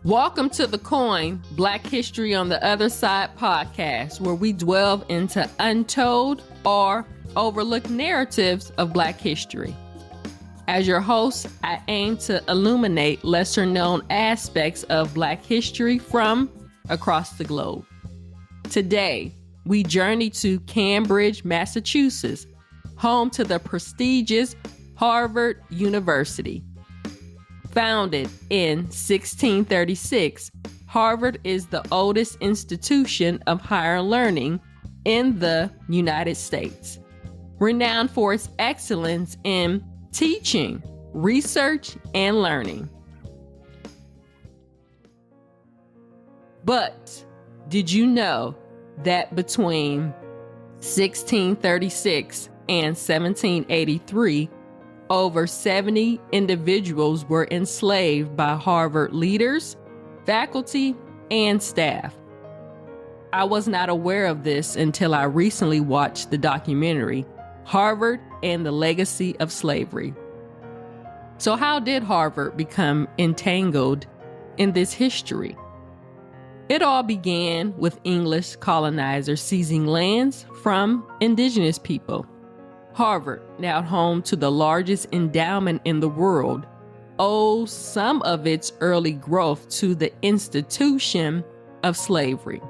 Welcome to the Coin, Black History on the Other Side podcast, where we delve into untold or overlooked narratives of Black history. As your host, I aim to illuminate lesser-known aspects of Black history from across the globe. Today, we journey to Cambridge, Massachusetts, home to the prestigious Harvard University. Founded in 1636, Harvard is the oldest institution of higher learning in the United States, renowned for its excellence in teaching, research, and learning. But did you know that between 1636 and 1783, over 70 individuals were enslaved by Harvard leaders, faculty, and staff? I was not aware of this until I recently watched the documentary, Harvard and the Legacy of Slavery. So how did Harvard become entangled in this history? It all began with English colonizers seizing lands from indigenous people. Harvard, now home to the largest endowment in the world, owes some of its early growth to the institution of slavery.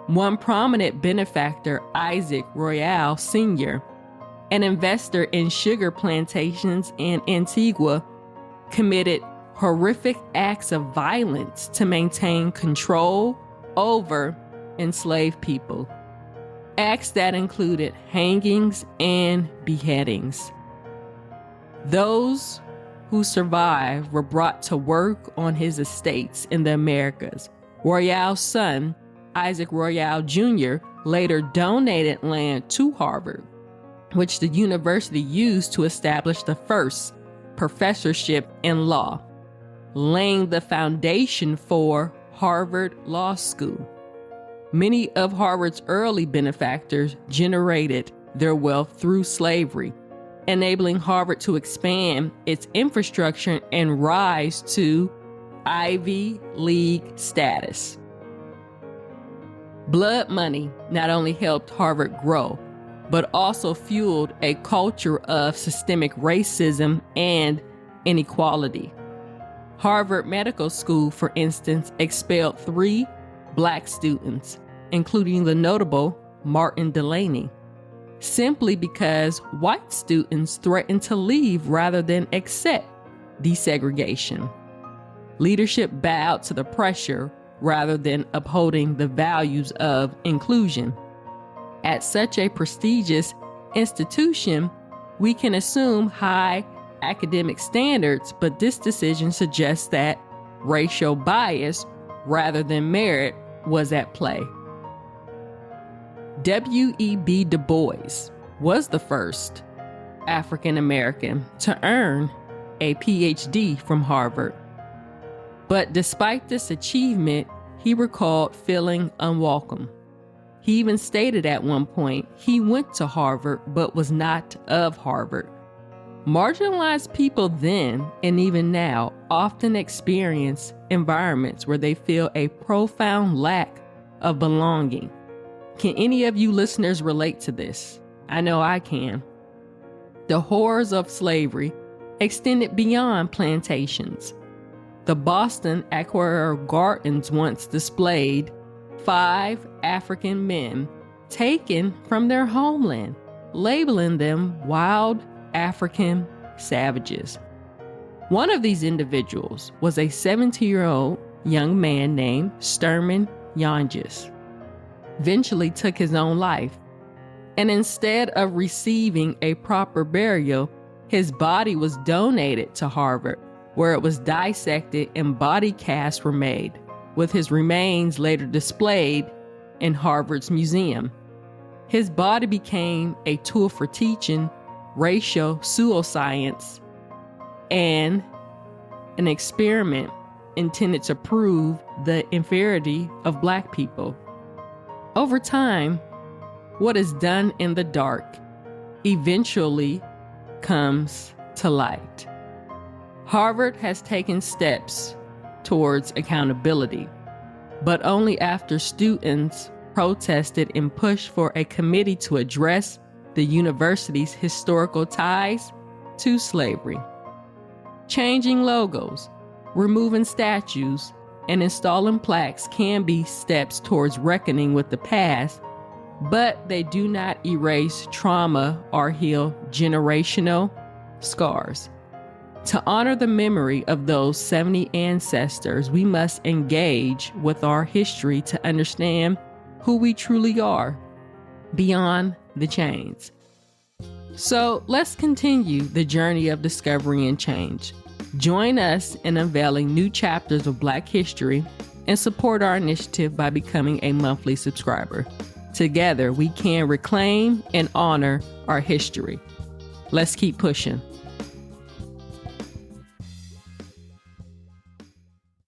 One prominent benefactor, Isaac Royale Sr., an investor in sugar plantations in Antigua, committed horrific acts of violence to maintain control over enslaved people. Acts that included hangings and beheadings. Those who survived were brought to work on his estates in the Americas. Royale's son, Isaac Royale Jr., later donated land to Harvard, which the university used to establish the first professorship in law, laying the foundation for Harvard Law School. Many of Harvard's early benefactors generated their wealth through slavery, enabling Harvard to expand its infrastructure and rise to Ivy League status. Blood money not only helped Harvard grow, but also fueled a culture of systemic racism and inequality. Harvard Medical School, for instance, expelled 3 Black students, including the notable Martin Delaney, simply because white students threatened to leave rather than accept desegregation. Leadership bowed to the pressure rather than upholding the values of inclusion. At such a prestigious institution, we can assume high academic standards, but this decision suggests that racial bias rather than merit was at play. W.E.B. Du Bois was the first African American to earn a PhD from Harvard. But despite this achievement, he recalled feeling unwelcome. He even stated at one point he went to Harvard but was not of Harvard. Marginalized people then and even now often experience environments where they feel a profound lack of belonging. Can any of you listeners relate to this? I know I can. The horrors of slavery extended beyond plantations. The Boston Aquarium Gardens once displayed 5 African men taken from their homeland, labeling them wild African savages. One of these individuals was a 17-year-old young man named Sturman Yanges. Eventually took his own life, and instead of receiving a proper burial, his body was donated to Harvard, where it was dissected and body casts were made, with his remains later displayed in Harvard's museum. His body became a tool for teaching racial pseudoscience and an experiment intended to prove the inferiority of Black people. Over time, what is done in the dark eventually comes to light. Harvard has taken steps towards accountability, but only after students protested and pushed for a committee to address the university's historical ties to slavery. Changing logos, removing statues, and installing plaques can be steps towards reckoning with the past, but they do not erase trauma or heal generational scars. To honor the memory of those 70 ancestors, we must engage with our history to understand who we truly are beyond the chains. So let's continue the journey of discovery and change. Join us in unveiling new chapters of Black history and support our initiative by becoming a monthly subscriber. Together, we can reclaim and honor our history. Let's keep pushing.